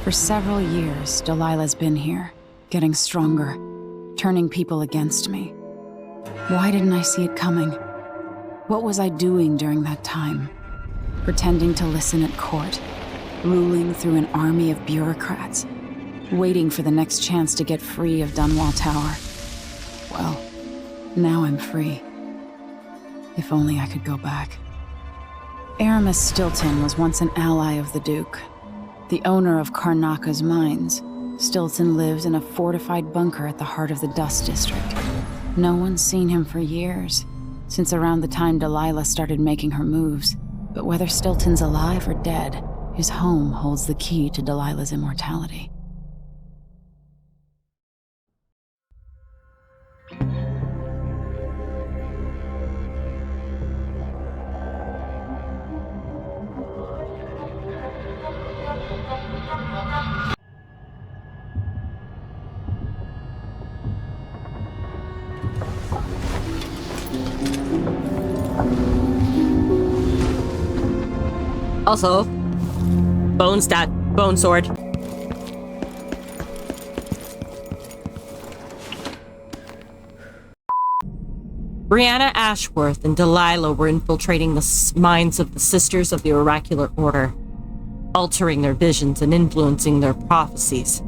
For several years, Delilah's been here, getting stronger, turning people against me. Why didn't I see it coming? What was I doing during that time? Pretending to listen at court, ruling through an army of bureaucrats, waiting for the next chance to get free of Dunwall Tower. Well, now I'm free. If only I could go back. Aramis Stilton was once an ally of the Duke. The owner of Karnaka's mines, Stilton lived in a fortified bunker at the heart of the Dust District. No one's seen him for years, since around the time Delilah started making her moves. But whether Stilton's alive or dead, his home holds the key to Delilah's immortality. Also, bone stat, bone sword. Breanna Ashworth and Delilah were infiltrating the minds of the Sisters of the Oracular Order, altering their visions and influencing their prophecies.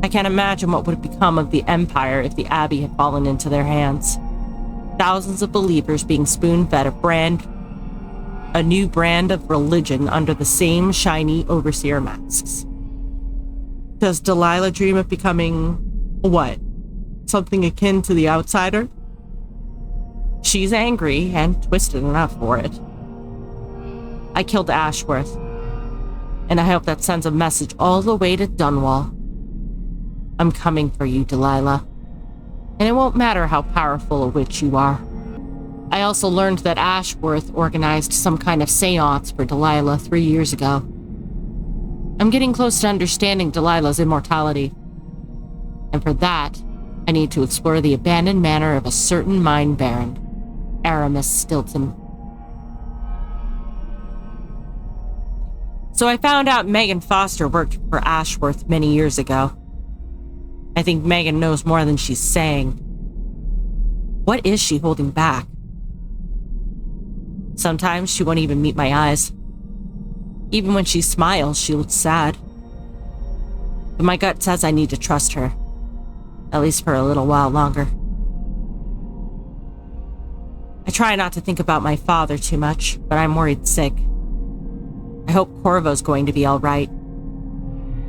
I can't imagine what would have become of the Empire if the Abbey had fallen into their hands. Thousands of believers being spoon-fed a new brand of religion under the same shiny overseer masks. Does Delilah dream of becoming, what? Something akin to the outsider? She's angry and twisted enough for it. I killed Ashworth, and I hope that sends a message all the way to Dunwall. I'm coming for you, Delilah, and it won't matter how powerful a witch you are. I also learned that Ashworth organized some kind of seance for Delilah 3 years ago. I'm getting close to understanding Delilah's immortality. And for that, I need to explore the abandoned manor of a certain Mine Barron, Aramis Stilton. So I found out Megan Foster worked for Ashworth many years ago. I think Megan knows more than she's saying. What is she holding back? Sometimes she won't even meet my eyes. Even when she smiles, she looks sad. But my gut says I need to trust her. At least for a little while longer. I try not to think about my father too much, but I'm worried sick. I hope Corvo's going to be all right.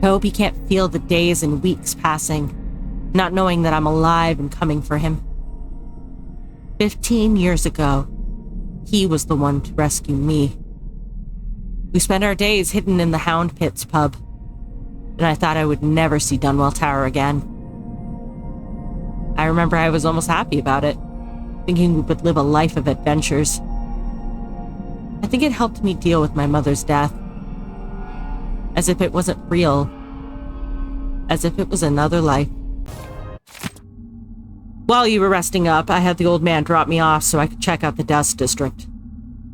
I hope he can't feel the days and weeks passing, not knowing that I'm alive and coming for him. 15 years ago, he was the one to rescue me. We spent our days hidden in the Hound Pits pub, and I thought I would never see Dunwall Tower again. I remember I was almost happy about it, thinking we would live a life of adventures. I think it helped me deal with my mother's death, as if it wasn't real, as if it was another life. While you were resting up, I had the old man drop me off so I could check out the Dust District.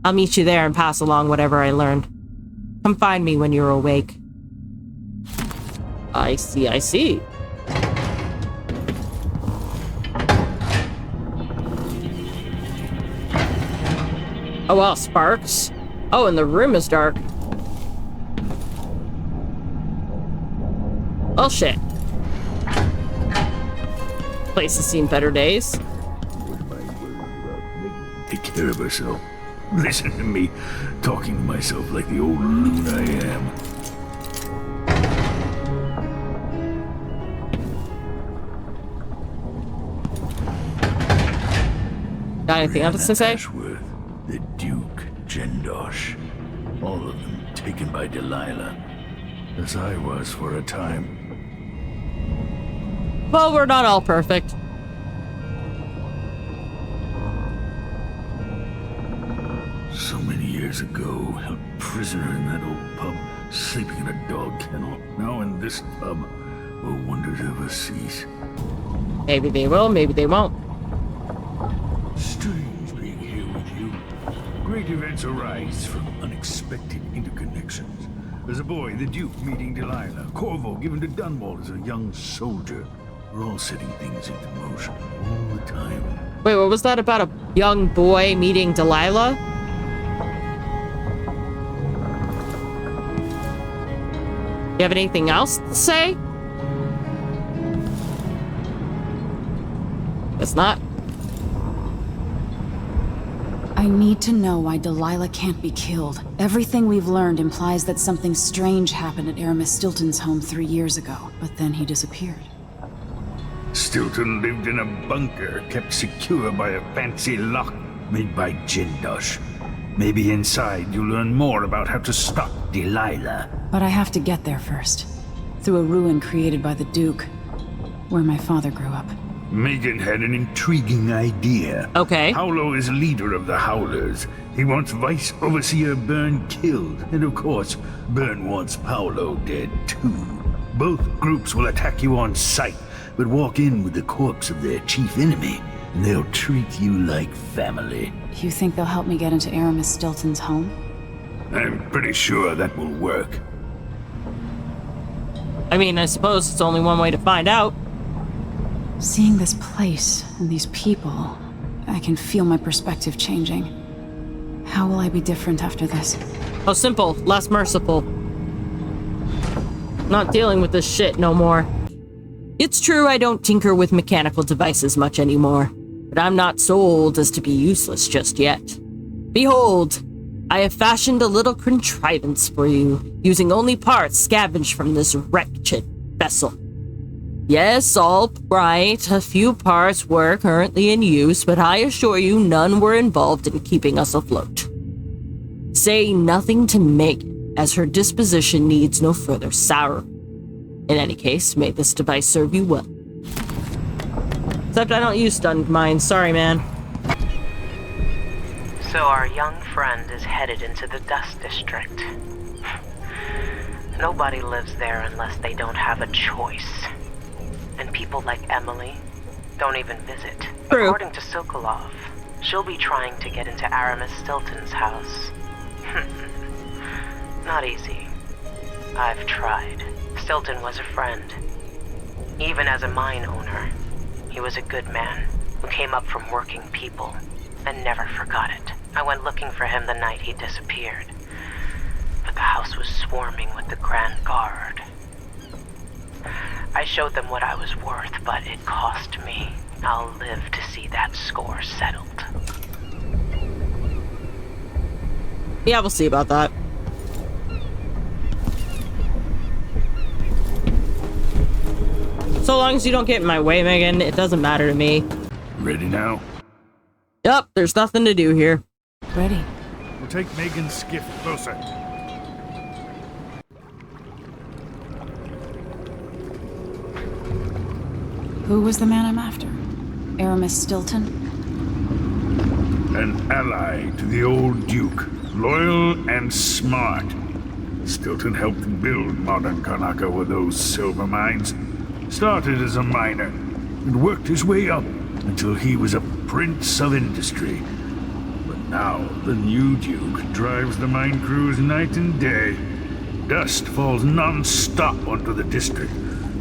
I'll meet you there and pass along whatever I learned. Come find me when you're awake. I see. Oh wow, sparks. Oh, and the room is dark. Well, shit. Place has seen better days. Take care of herself. Listen to me, talking to myself like the old loon I am. Got anything else to say? Ashworth, the Duke, Jendosh, all of them taken by Delilah, as I was for a time. Well, we're not all perfect. So many years ago, held prisoner in that old pub, sleeping in a dog kennel. Now in this pub, will wonders ever cease? Maybe they will, maybe they won't. Strange being here with you. Great events arise from unexpected interconnections. As a boy, the Duke meeting Delilah. Corvo given to Dunwall as a young soldier. We're all setting things into motion all the time. Wait, what was that about a young boy meeting Delilah? You have anything else to say? It's not. I need to know why Delilah can't be killed. Everything we've learned implies that something strange happened at Aramis Stilton's home 3 years ago, but then he disappeared. Stilton lived in a bunker kept secure by a fancy lock made by Jindosh. Maybe inside you'll learn more about how to stop Delilah. But I have to get there first. Through a ruin created by the Duke, where my father grew up. Megan had an intriguing idea. Okay. Paolo is leader of the Howlers. He wants Vice Overseer Byrne killed, and of course, Byrne wants Paolo dead too. Both groups will attack you on sight, but walk in with the corpse of their chief enemy, and they'll treat you like family. You think they'll help me get into Aramis Stilton's home? I'm pretty sure that will work. I mean, I suppose it's only one way to find out. Seeing this place and these people, I can feel my perspective changing. How will I be different after this? Oh, simple, less merciful. Not dealing with this shit no more. It's true I don't tinker with mechanical devices much anymore, but I'm not so old as to be useless just yet. Behold, I have fashioned a little contrivance for you, using only parts scavenged from this wretched vessel. Yes, all right, a few parts were currently in use, but I assure you none were involved in keeping us afloat. Say nothing to Megan, as her disposition needs no further sour. In any case, may this device serve you well. Except I don't use stunned mines, sorry man. So our young friend is headed into the Dust District. Nobody lives there unless they don't have a choice. And people like Emily don't even visit. True. According to Sokolov, she'll be trying to get into Aramis Stilton's house. Not easy. I've tried. Stilton was a friend. Even as a mine owner, he was a good man who came up from working people and never forgot it. I went looking for him the night he disappeared, but the house was swarming with the Grand Guard. I showed them what I was worth, but it cost me. I'll live to see that score settled. Yeah, we'll see about that. So long as you don't get in my way, Megan, it doesn't matter to me. Ready now? Yup, there's nothing to do here. Ready. We'll take Megan's skiff closer. Who was the man I'm after? Aramis Stilton? An ally to the old Duke, loyal and smart. Stilton helped build modern Karnaca with those silver mines. Started as a miner and worked his way up until he was a prince of industry. But now the new Duke drives the mine crews night and day. Dust falls non-stop onto the district,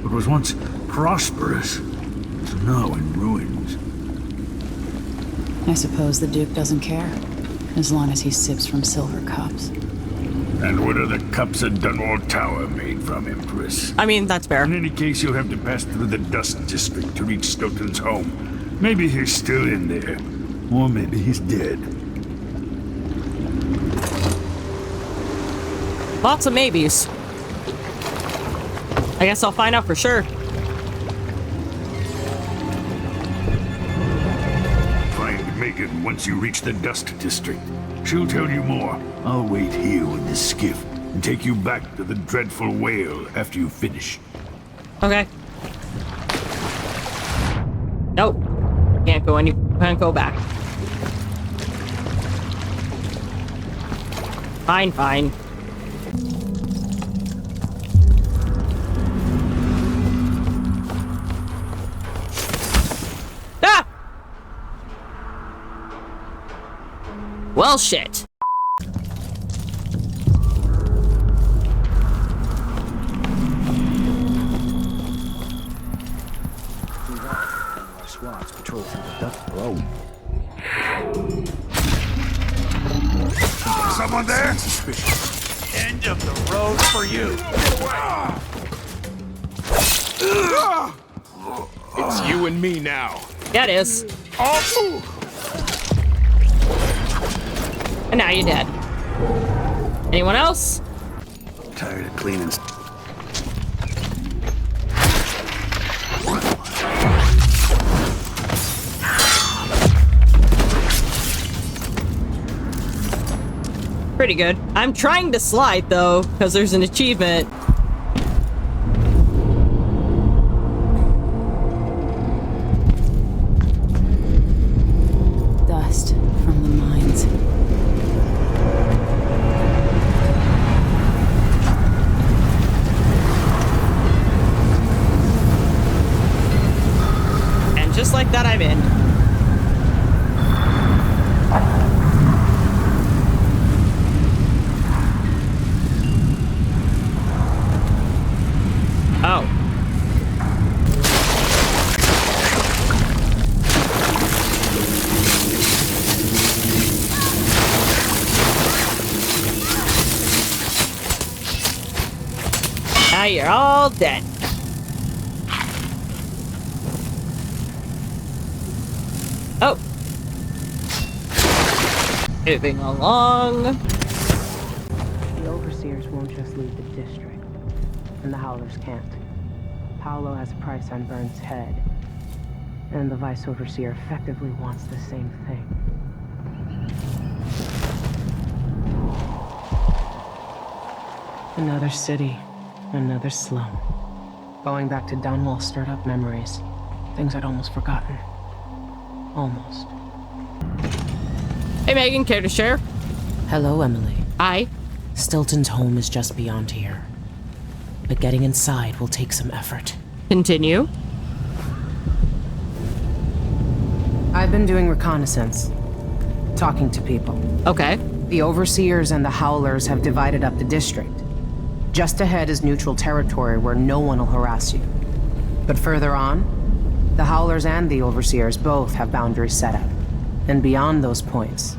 but was once prosperous, is now in ruins. I suppose the Duke doesn't care, as long as he sips from silver cups. And what are the cups at Dunwall Tower made from, Empress? I mean, that's fair. In any case, you'll have to pass through the Dust District to reach Stilton's home. Maybe he's still in there, or maybe he's dead. Lots of maybes. I guess I'll find out for sure. Find Megan once you reach the Dust District. She'll tell you more. I'll wait here with this skiff and take you back to the dreadful whale after you finish. Okay. Nope. Can't go back. Fine, fine. Ah! Well, shit. Someone there? End of the road for you. It's you and me now. Yeah, it is. And now you're dead. Anyone else? Tired of cleaning. Pretty good. I'm trying to slide, though, because there's an achievement. Dust from the mines. And just like that, I'm in. Oh. Now you're all dead. Oh. Moving along. The overseers won't just leave the district, and the Howlers can't. Paolo has a price on Byrne's head, and the Vice Overseer effectively wants the same thing. Another city, another slum. Going back to Dunwall stirred up memories. Things I'd almost forgotten. Almost. Hey, Megan, care to share? Hello, Emily. Hi. Stilton's home is just beyond here. But getting inside will take some effort. Continue. I've been doing reconnaissance. Talking to people. Okay. The Overseers and the Howlers have divided up the district. Just ahead is neutral territory where no one will harass you. But further on, the Howlers and the Overseers both have boundaries set up. And beyond those points,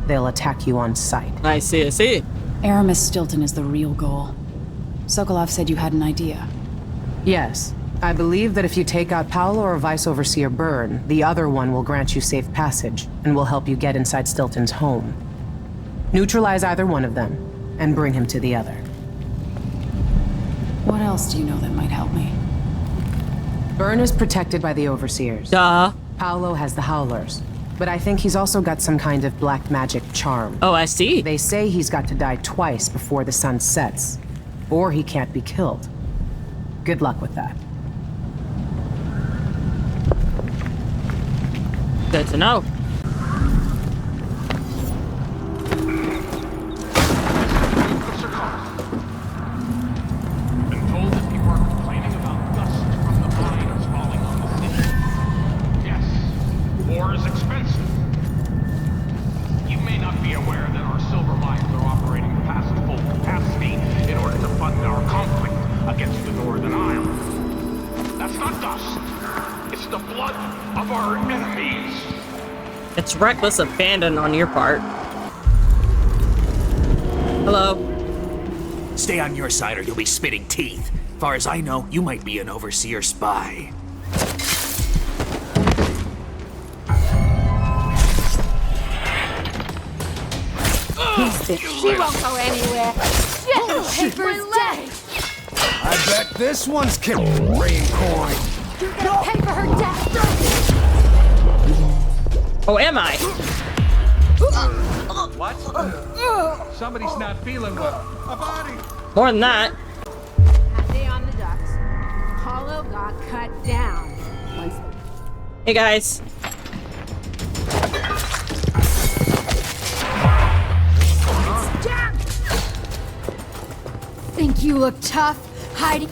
they'll attack you on sight. I see, I see. Aramis Stilton is the real goal. Sokolov said you had an idea. Yes. I believe that if you take out Paolo or Vice Overseer Byrne, the other one will grant you safe passage and will help you get inside Stilton's home. Neutralize either one of them and bring him to the other. What else do you know that might help me? Byrne is protected by the Overseers. Duh. Paolo has the Howlers, but I think he's also got some kind of black magic charm. Oh, I see. They say he's got to die twice before the sun sets, or he can't be killed. Good luck with that. Good to know. Been told that people are complaining about dust from the mines falling on the city. Yes, war is expensive. You may not be aware that our silver mines are operating past full capacity in order to fund our conflict against the Northern Isle. That's not dust. It's the blood of our enemies. It's reckless abandon on your part. Hello. Stay on your side or you'll be spitting teeth. Far as I know, you might be an Overseer spy. She won't go anywhere. Shit, paper's dead. I bet this one's killing rain coin. You're gonna pay for her death. Oh, am I? What? Somebody's not feeling well. A body. More than that. Day on the ducks. Paulo got cut down. Hey, guys. Jam! Think you look tough, hiding?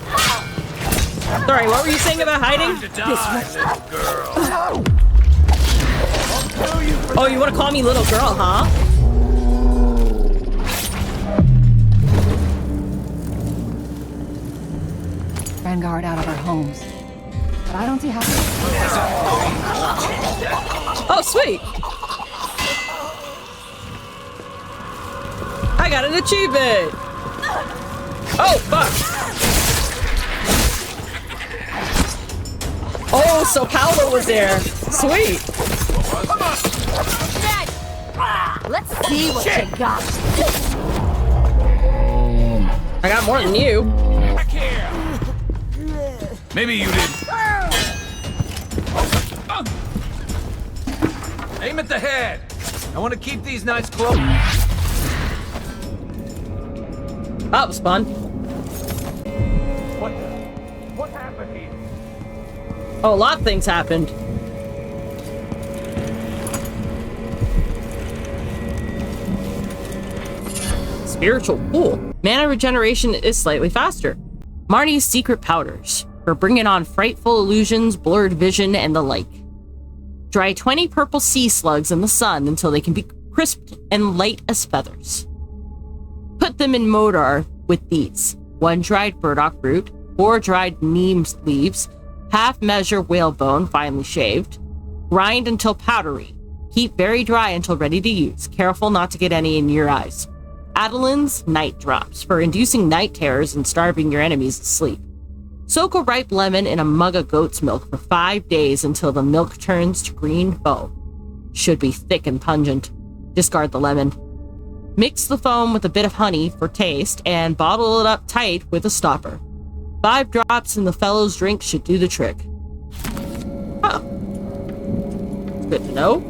Sorry, what were you saying about hiding? Oh, you want to call me little girl, huh? Vanguard out of our homes. but I don't see how. Oh, sweet! I got an achievement! Oh, fuck! Oh, so Paolo was there. Sweet! Let's see what you got. I got more than you. Back here. Maybe you didn't. Aim at the head. I want to keep these nice close. That was fun. What happened here? Oh, a lot of things happened. Spiritual pool. Mana regeneration is slightly faster. Marnie's secret powders for bringing on frightful illusions, blurred vision, and the like. Dry 20 purple sea slugs in the sun until they can be crisped and light as feathers. Put them in Modar with these: 1 dried burdock root, 4 dried neem leaves, half measure whalebone finely shaved. Grind until powdery. Keep very dry until ready to use. Careful not to get any in your eyes. Adeline's night drops for inducing night terrors and starving your enemies to sleep. Soak a ripe lemon in a mug of goat's milk for 5 days until the milk turns to green foam. Should be thick and pungent. Discard the lemon. Mix the foam with a bit of honey for taste and bottle it up tight with a stopper. 5 drops in the fellow's drink should do the trick. Huh. Good to know.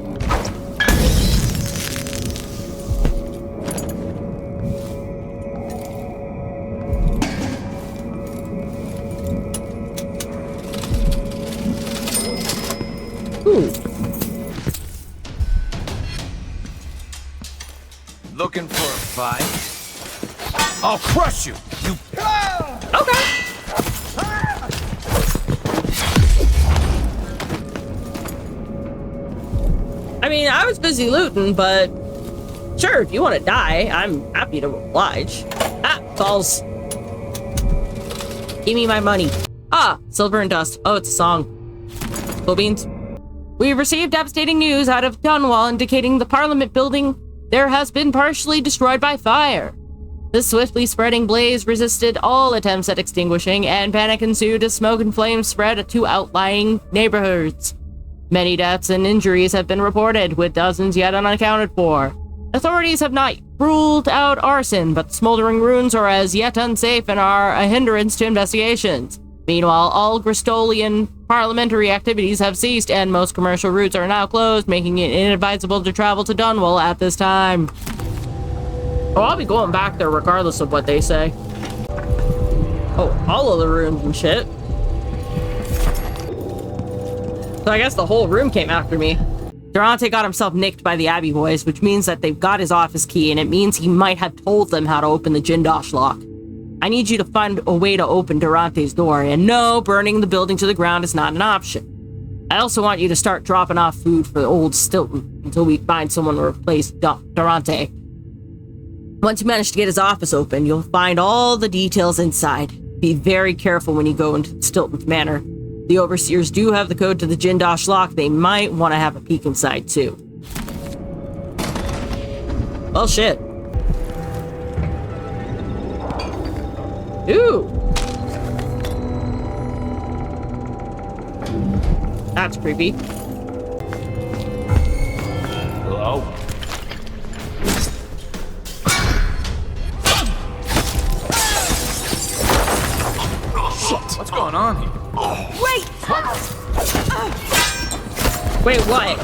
Ooh. Looking for a fight? I'll crush you. You. Okay. I mean, I was busy looting, but sure, if you want to die, I'm happy to oblige. Ah, balls. Give me my money. Ah, silver and dust. Oh, it's a song. Cool beans. We've received devastating news out of Dunwall indicating the Parliament building there has been partially destroyed by fire. The swiftly spreading blaze resisted all attempts at extinguishing, and panic ensued as smoke and flames spread to outlying neighborhoods. Many deaths and injuries have been reported, with dozens yet unaccounted for. Authorities have not ruled out arson, but smoldering ruins are as yet unsafe and are a hindrance to investigations. Meanwhile, all Gristolian parliamentary activities have ceased, and most commercial routes are now closed, making it inadvisable to travel to Dunwall at this time. Oh, I'll be going back there regardless of what they say. Oh, all of the rooms and shit. So I guess the whole room came after me. Durante got himself nicked by the Abbey boys, which means that they've got his office key, and it means he might have told them how to open the Jindosh lock. I need you to find a way to open Durante's door, and no, burning the building to the ground is not an option. I also want you to start dropping off food for the old Stilton until we find someone to replace Durante. Once you manage to get his office open, you'll find all the details inside. Be very careful when you go into Stilton's manor. The overseers do have the code to the Jindosh lock. They might want to have a peek inside, too. Well, shit. Ooh. That's creepy. Hello? Shit! What's going on here? Wait! Wait, what?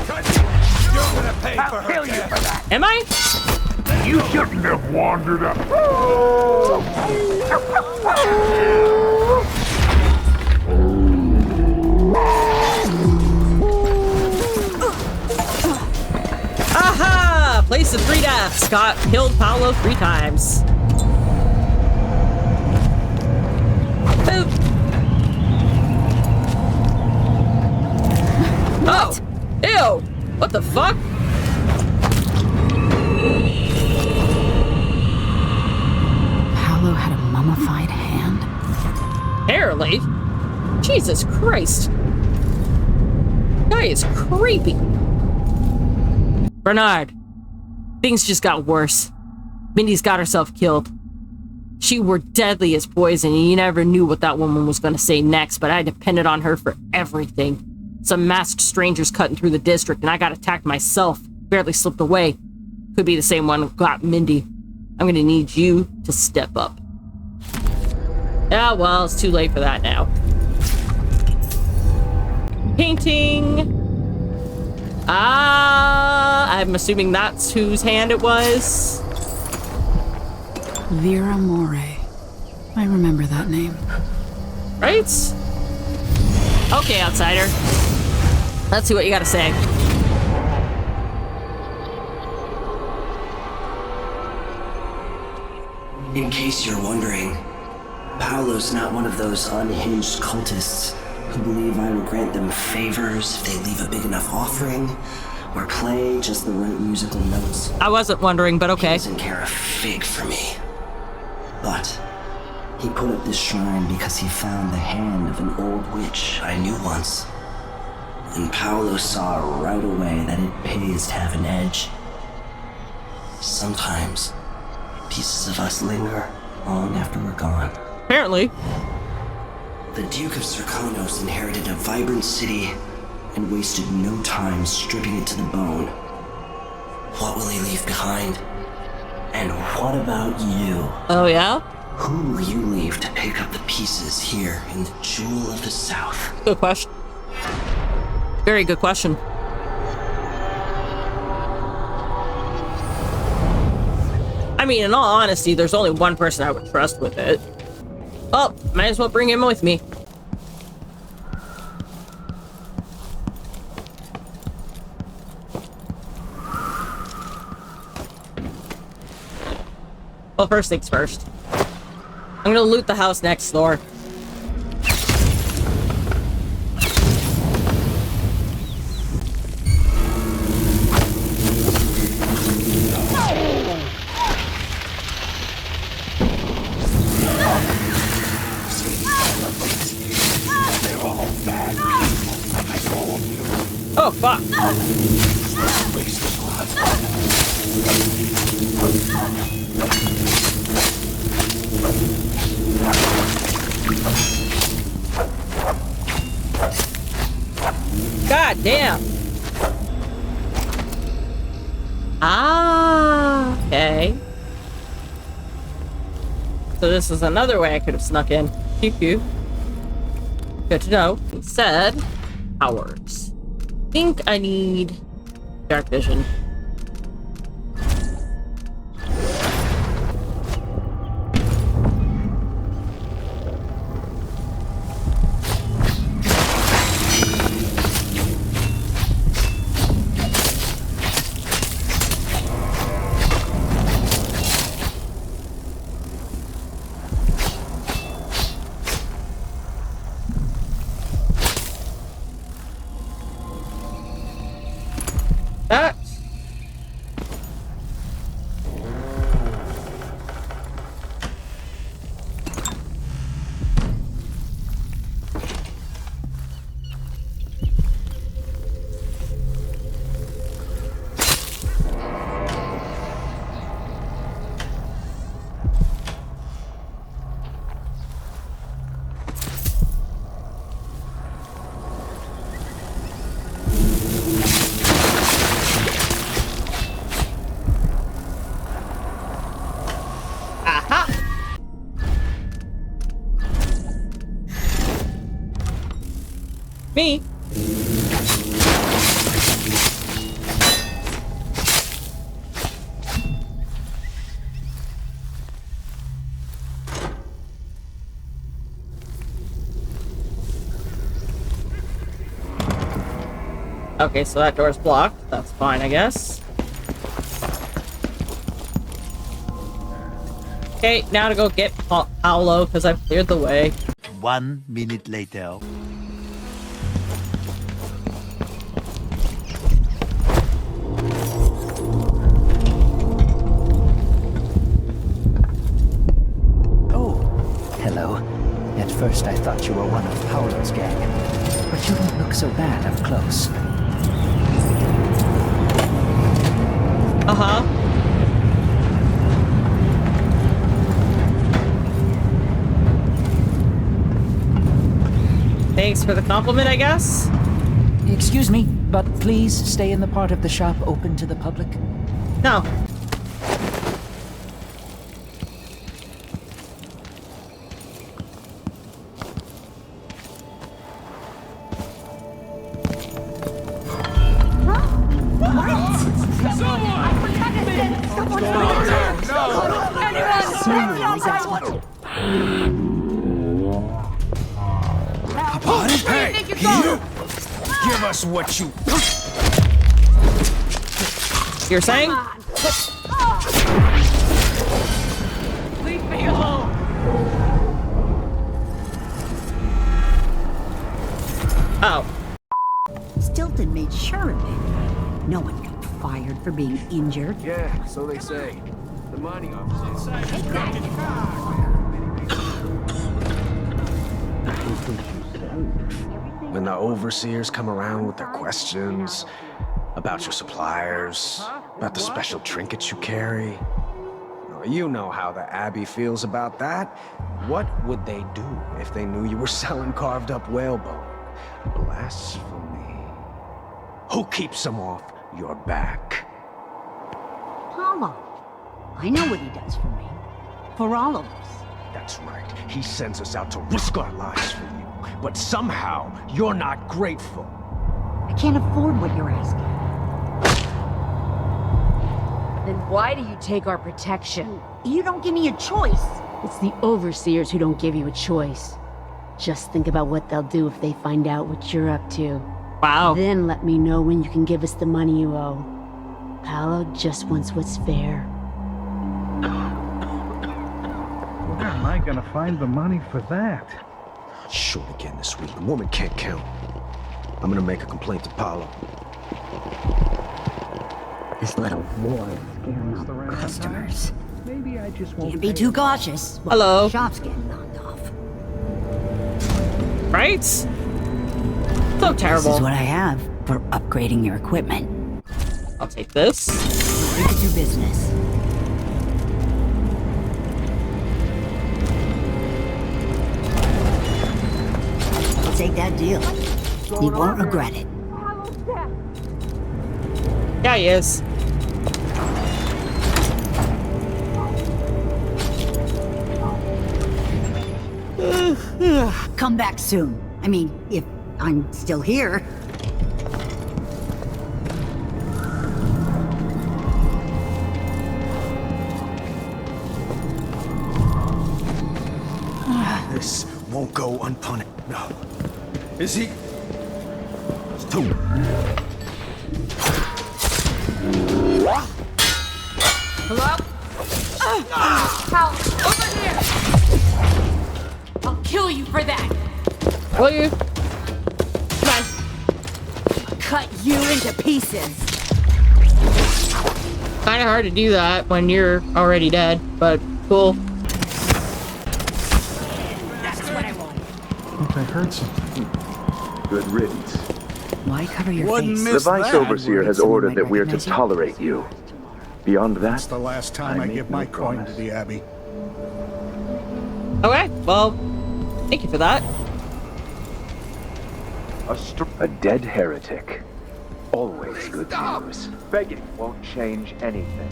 You're gonna pay for her death. Am I? You shouldn't have wandered up. Aha! Place of 3 deaths. Scott killed Paolo 3 times. Boop. Oh! Ew! What the fuck? Paolo had a mummified hand? Apparently. Jesus Christ. guy is creepy. Bernard, things just got worse. Mindy's got herself killed. She were deadly as poison, and you never knew what that woman was going to say next, but I depended on her for everything. Some masked strangers cutting through the district, and I got attacked myself. Barely slipped away. Could be the same one who got Mindy. I'm going to need you to step up. Yeah, well, it's too late for that now. Painting. I'm assuming that's whose hand it was. Vera Moray. I remember that name. Right? Okay, outsider. Let's see what you gotta say. In case you're wondering, Paolo's not one of those unhinged cultists who believe I will grant them favors if they leave a big enough offering or play just the right musical notes. I wasn't wondering, but okay. He doesn't care a fig for me. But he put up this shrine because he found the hand of an old witch I knew once. And Paolo saw right away that it pays to have an edge. Sometimes pieces of us linger long after we're gone. Apparently. The Duke of Serkonos inherited a vibrant city and wasted no time stripping it to the bone. What will he leave behind? And what about you? Oh, yeah? Who will you leave to pick up the pieces here in the Jewel of the South? Good question. Very good question. I mean, in all honesty, there's only one person I would trust with it. Oh, might as well bring him with me. Well, first things first. I'm gonna loot the house next door. Oh, fuck. God damn. Ah, okay. So this is another way I could have snuck in. Pew. Good to know. He said powers. Think I need dark vision. That. Me. Okay, so that door's blocked. That's fine, I guess. Okay, now to go get Paolo, because I've cleared the way. 1 minute later. Hello. At first I thought you were one of Paolo's gang, but you don't look so bad up close. Uh-huh. Thanks for the compliment, I guess. Excuse me, but please stay in the part of the shop open to the public. No. Hey, you! Give us what you... You're saying? Leave me alone. Oh. Stilton made sure of it. No one got fired for being injured. Yeah, so they say. The mining officer. Take that. When the overseers come around with their questions about your suppliers, about the special trinkets you carry, you know how the Abbey feels about that. What would they do if they knew you were selling carved up whalebone? Blasphemy. Who keeps them off your back? Paulo. I know what he does for me. For all of us. That's right. He sends us out to risk our lives for you. But somehow, you're not grateful. I can't afford what you're asking. Then why do you take our protection? You don't give me a choice. It's the overseers who don't give you a choice. Just think about what they'll do if they find out what you're up to. Wow. Then let me know when you can give us the money you owe. Paolo just wants what's fair. Where am I gonna find the money for that? Short again this week. The woman can't count. I'm gonna make a complaint to Paolo. This little war is scaring off customers. Maybe I just won't. Can't be too cautious. Well, Hello. the shop's getting knocked off. Right? So terrible. This is what I have for upgrading your equipment. I'll take this. You could do business. I'll take that deal. You won't regret it. Yeah, he is. Come back soon. I mean, if I'm still here. This won't go unpunished. No. Is he? It's two. Hello? Paolo, over here! I'll kill you for that! Will you? Come on. Cut you into pieces. Kind of hard to do that when you're already dead, but cool. That's what I want. I think I heard something. Good riddance. Why cover your Wouldn't face? miss The Vice that. Overseer has Someone ordered might that we are to recognize you. tolerate you. Beyond that, That's the last time I make give no my coin to promise. the Abbey. Okay, well, thank you for that. A dead heretic. Always good news. Begging won't change anything.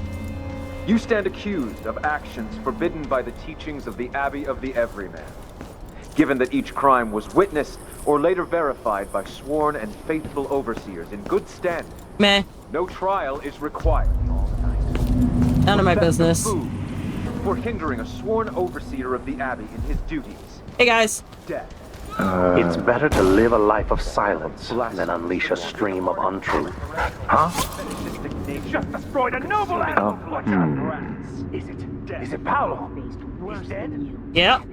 You stand accused of actions forbidden by the teachings of the Abbey of the Everyman. Given that each crime was witnessed or later verified by sworn and faithful overseers in good standing, Meh. no trial is required. None of my Theft of business. food for hindering a sworn overseer of the Abbey in his duties. Hey guys. Death. It's better to live a life of silence than unleash a stream of untruth. Huh? Just destroyed a noble animal. Is it Paolo? He's dead? Yeah.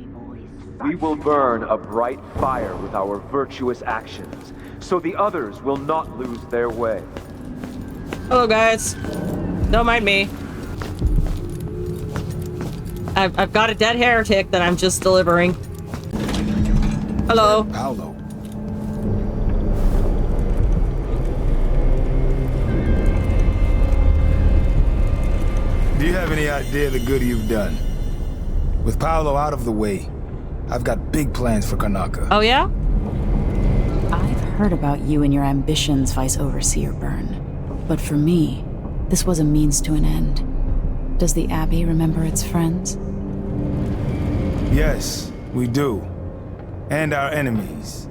We will burn a bright fire with our virtuous actions, so the others will not lose their way. Hello guys. Don't mind me. I've got a dead heretic that I'm just delivering. Hello. Paolo. Do you have any idea the good you've done? With Paolo out of the way, I've got big plans for Karnaca. Oh, yeah? I've heard about you and your ambitions, Vice Overseer Byrne. But for me, this was a means to an end. Does the Abbey remember its friends? Yes, we do. And our enemies.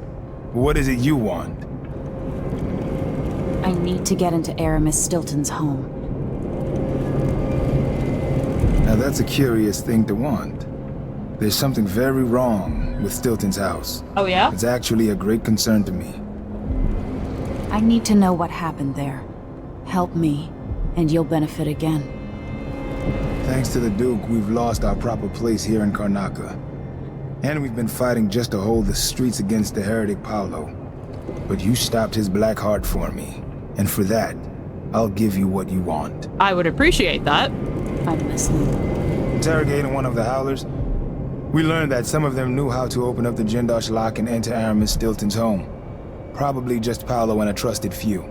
What is it you want? I need to get into Aramis Stilton's home. Now that's a curious thing to want. There's something very wrong with Stilton's house. Oh, yeah? It's actually a great concern to me. I need to know what happened there. Help me, and you'll benefit again. Thanks to the Duke, we've lost our proper place here in Karnaca. And we've been fighting just to hold the streets against the heretic Paolo. But you stopped his black heart for me. And for that, I'll give you what you want. I would appreciate that. I'm listening. Interrogating one of the Howlers, we learned that some of them knew how to open up the Jindosh lock and enter Aramis Stilton's home. Probably just Paolo and a trusted few.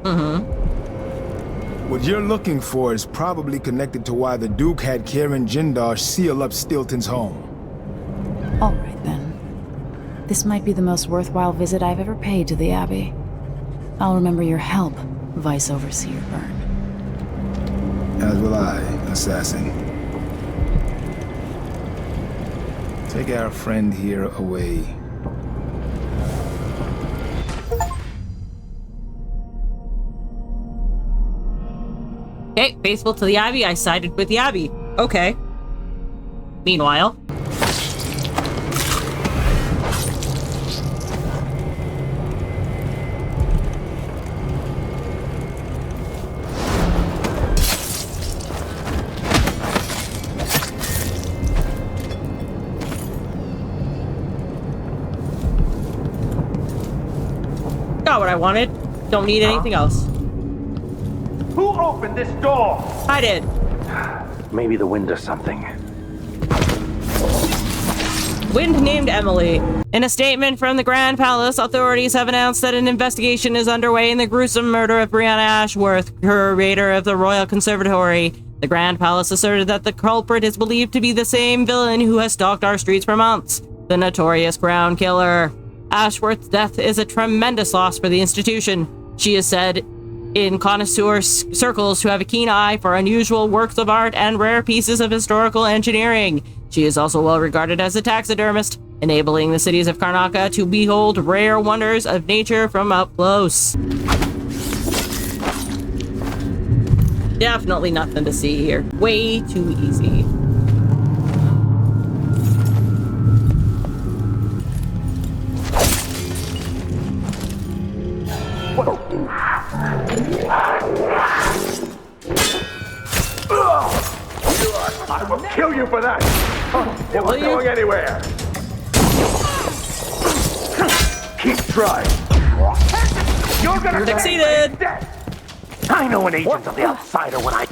What you're looking for is probably connected to why the Duke had Karen Jindosh seal up Stilton's home. All right, then. This might be the most worthwhile visit I've ever paid to the Abbey. I'll remember your help, Vice Overseer Byrne. As will I, assassin. Take our friend here away. Okay, faithful to the Abbey, I sided with the Abbey. Okay. Meanwhile... got what I wanted. Don't need anything else. Who opened this door? I did. Maybe the wind does something. Wind named Emily. In a statement from the Grand Palace, authorities have announced that an investigation is underway in the gruesome murder of Breanna Ashworth, curator of the Royal Conservatory. The Grand Palace asserted that the culprit is believed to be the same villain who has stalked our streets for months, the notorious Crown Killer. Ashworth's death is a tremendous loss for the institution. She is said in connoisseur circles to have a keen eye for unusual works of art and rare pieces of historical engineering. She is also well regarded as a taxidermist, enabling the cities of Karnaca to behold rare wonders of nature from up close. Definitely nothing to see here. Way too easy. I will kill you for that! It wasn't going anywhere! Keep trying! You're gonna succeeded! I know an agent of the outsider when I...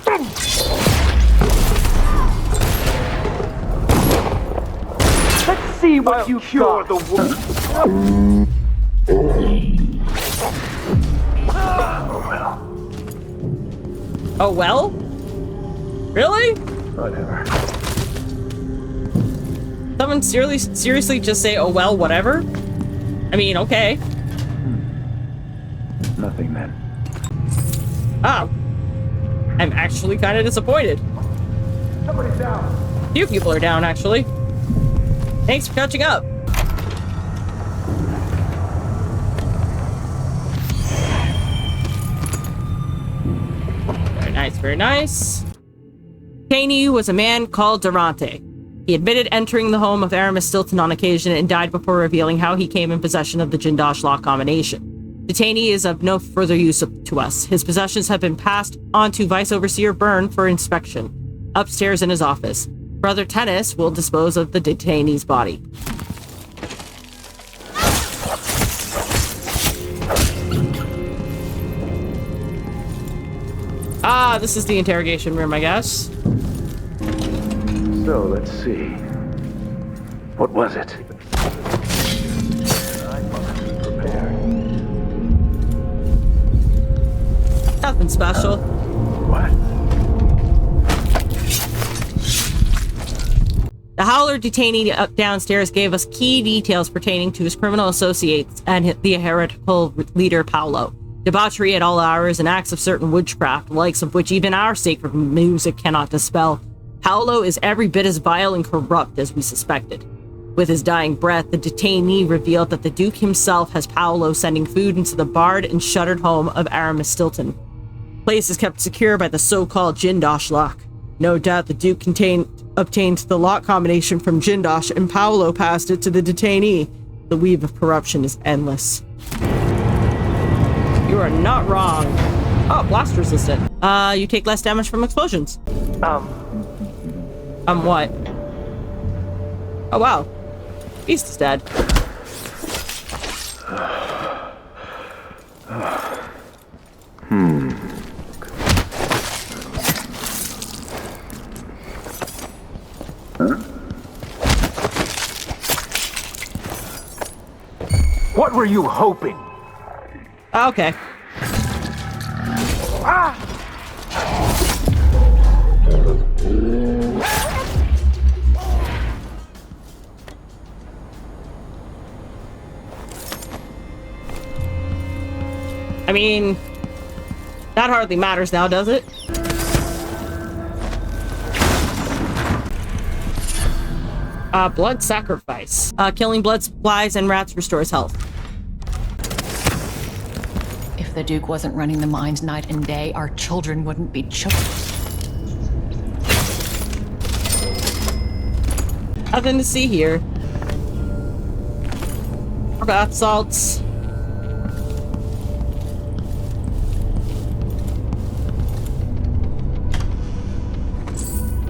Let's see what you cure the wound. Oh well? Really? Whatever. Someone seriously just say, oh well, whatever? I mean, okay. Nothing then. Oh. I'm actually kind of disappointed. Somebody's down. A few people are down, actually. Thanks for catching up. Very nice, very nice. Taney was a man called Durante. He admitted entering the home of Aramis Stilton on occasion and died before revealing how he came in possession of the Jindosh lock combination. Detainee is of no further use to us. His possessions have been passed on to Vice Overseer Byrne for inspection, upstairs in his office. Brother Tennis will dispose of the detainee's body. Ah, this is the interrogation room, I guess. So, let's see. What was it? I must be prepared. Nothing special. What? Howler detainee up downstairs gave us key details pertaining to his criminal associates and the heretical leader Paolo. Debauchery at all hours and acts of certain witchcraft, the likes of which even our sacred music cannot dispel. Paolo is every bit as vile and corrupt as we suspected. With his dying breath, the detainee revealed that the Duke himself has Paolo sending food into the barred and shuttered home of Aramis Stilton. The place is kept secure by the so-called Jindosh lock. No doubt the Duke obtained the lock combination from Jindosh, and Paolo passed it to the detainee. The weave of corruption is endless. You are not wrong. Oh, blast resistant. You take less damage from explosions. What? Oh, wow. Beast is dead. What were you hoping? Okay. I mean, that hardly matters now, does it? Blood sacrifice. Killing blood supplies and rats restores health. If the Duke wasn't running the mines night and day, our children wouldn't be children. Nothing to see here. Bath salts.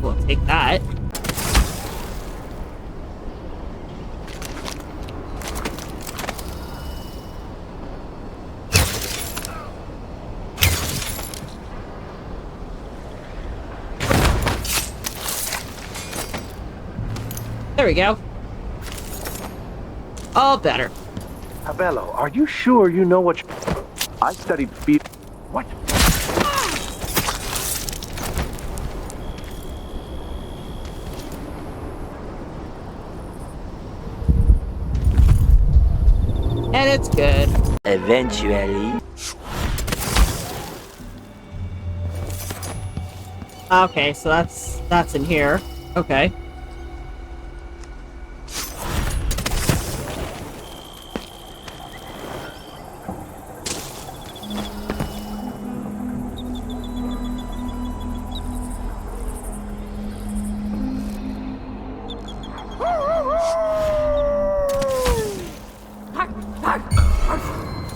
We'll take that. There we go. All better. Abello, are you sure you know what I studied speed. What? And it's good. Eventually. Okay, so that's in here. Okay.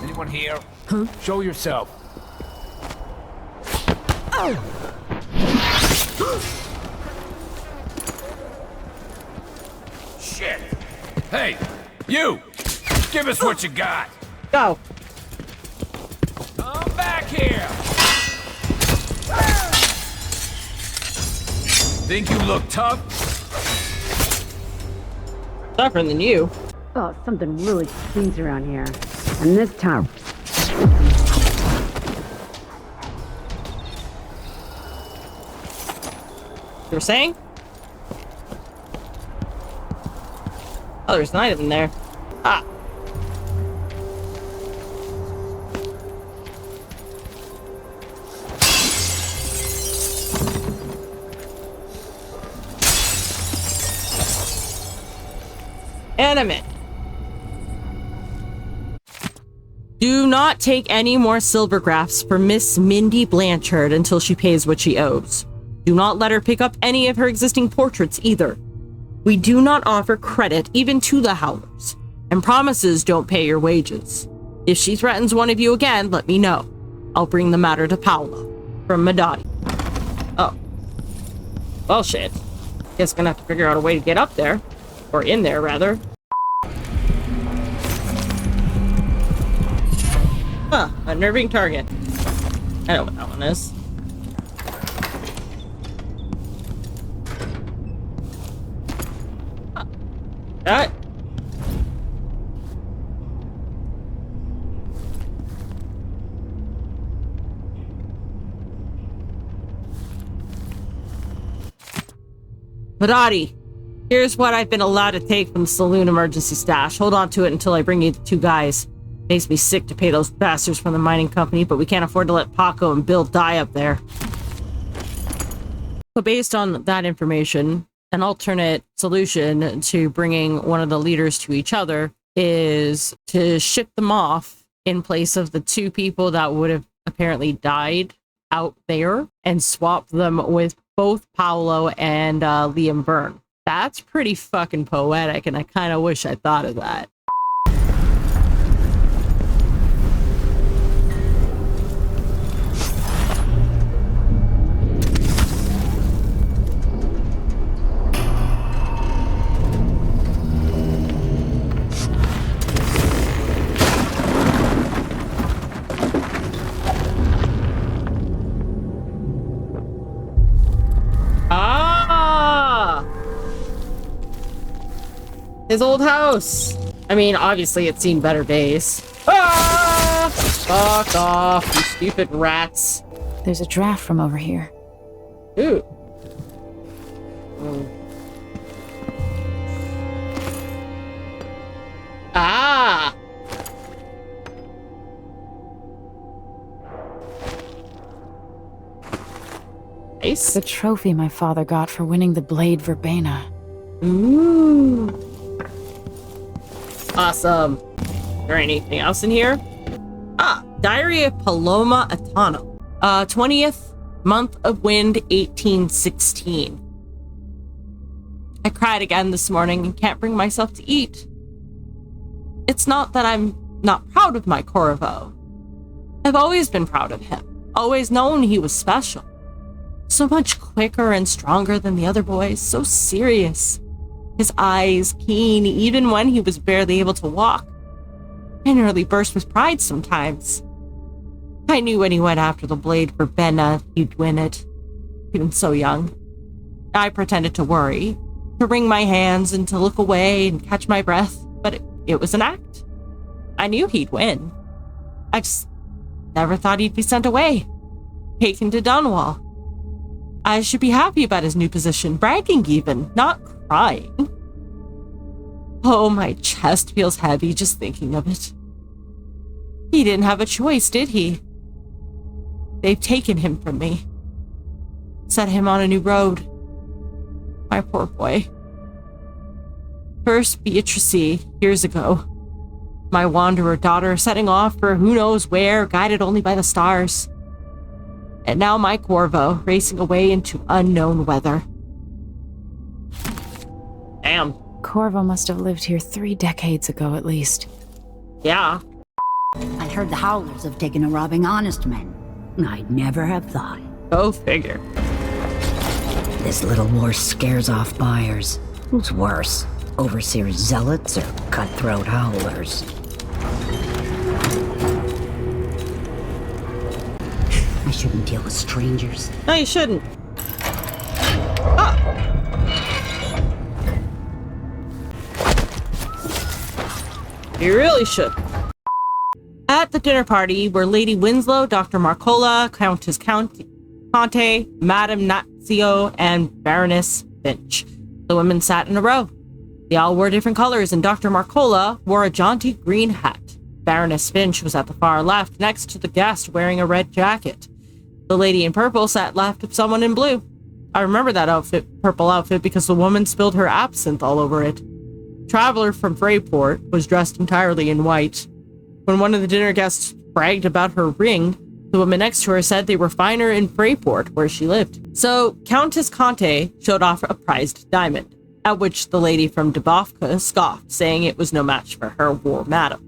Anyone here? Huh? Show yourself. Shit! Hey, you! Give us what you got! Go! Come back here! Think you look tough? Tougher than you. Oh, something really stinks around here. And this tower. You were saying? Oh, there's 9 of them there. Ah. Animate. Do not take any more silvergraphs for Miss Mindy Blanchard until she pays what she owes. Do not let her pick up any of her existing portraits either. We do not offer credit even to the Howlers, and promises don't pay your wages. If she threatens one of you again, let me know. I'll bring the matter to Paolo. From Madani. Oh. Well, shit. Guess gonna have to figure out a way to get up there. Or in there, rather. Huh, unnerving target. I know what that one is. That. Madani, Here's what I've been allowed to take from the saloon emergency stash. Hold on to it until I bring you the 2 guys. Makes me sick to pay those bastards from the mining company, but we can't afford to let Paco and Bill die up there. So based on that information, an alternate solution to bringing one of the leaders to each other is to ship them off in place of the 2 people that would have apparently died out there and swap them with both Paolo and Liam Byrne. That's pretty fucking poetic, and I kind of wish I thought of that. His old house. I mean, obviously it's seen better days. Ah! Fuck off, you stupid rats. There's a draft from over here. Ooh. Ah! Nice. The trophy my father got for winning the blade for Breanna. Ooh. Awesome. Is there anything else in here? Ah, Diary of Paloma Atano. 20th month of wind, 1816. I cried again this morning and can't bring myself to eat. It's not that I'm not proud of my Corvo. I've always been proud of him. Always known he was special. So much quicker and stronger than the other boys. So serious. His eyes keen even when he was barely able to walk. I nearly burst with pride sometimes. I knew when he went after the blade for Breanna, he'd win it. Even so young. I pretended to worry, to wring my hands and to look away and catch my breath, but it was an act. I knew he'd win. I just never thought he'd be sent away, taken to Dunwall. I should be happy about his new position, bragging even, not crying. Oh, my chest feels heavy just thinking of it. He didn't have a choice, did he? They've taken him from me. Set him on a new road. My poor boy. First Beatrice, years ago. My wanderer daughter setting off for who knows where, guided only by the stars. And now my Corvo, racing away into unknown weather. Damn. Corvo must have lived here 3 decades ago at least. Yeah. I heard the Howlers have taken to robbing honest men. I'd never have thought. Go figure. This little war scares off buyers. Who's worse, overseer zealots or cutthroat Howlers? I shouldn't deal with strangers. No, you shouldn't. Ah. You really should. At the dinner party were Lady Winslow, Dr. Marcola, Countess Conte, Madame Nazio, and Baroness Finch. The women sat in a row. They all wore different colors, and Dr. Marcola wore a jaunty green hat. Baroness Finch was at the far left, next to the guest wearing a red jacket. The lady in purple sat left of someone in blue. I remember that purple outfit because the woman spilled her absinthe all over it. Traveler from Freyport was dressed entirely in white. When one of the dinner guests bragged about her ring, the woman next to her said they were finer in Freyport, where she lived. So Countess Conte showed off a prized diamond, at which the lady from Dubovka scoffed, saying it was no match for her war madam.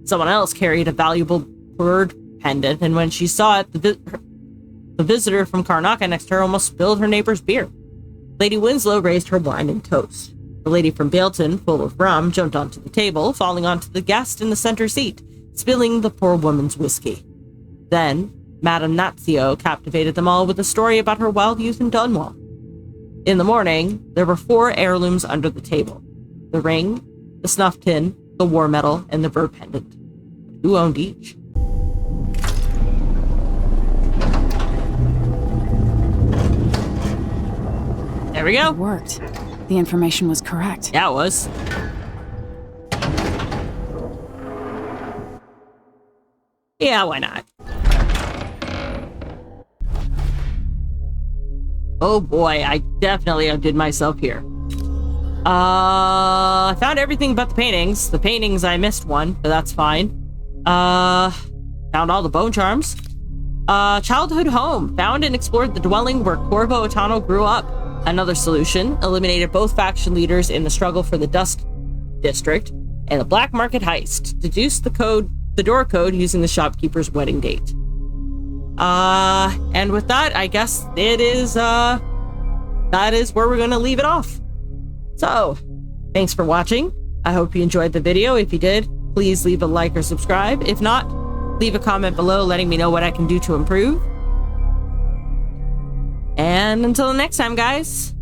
Someone else carried a valuable bird pendant, and when she saw it, the visitor from Karnaca next to her almost spilled her neighbor's beer. Lady Winslow raised her wine and toast. The lady from Bailton, full of rum, jumped onto the table, falling onto the guest in the center seat, spilling the poor woman's whiskey. Then, Madame Nazio captivated them all with a story about her wild youth in Dunwall. In the morning, there were 4 heirlooms under the table. The ring, the snuff tin, the war medal, and the bird pendant. Who owned each? There we go. It worked. The information was correct. Yeah, it was. Yeah, why not? Oh boy, I definitely outdid myself here. I found everything but the paintings. The paintings, I missed one, but that's fine. Found all the bone charms. Childhood home. Found and explored the dwelling where Corvo Atano grew up. Another solution. Eliminated both faction leaders in the struggle for the Dusk District. And a black market heist. Deduced the door code using the shopkeeper's wedding date. And with that, I guess it is, that is where we're gonna leave it off. So, thanks for watching. I hope you enjoyed the video. If you did, please leave a like or subscribe. If not, leave a comment below letting me know what I can do to improve. And until the next time, guys,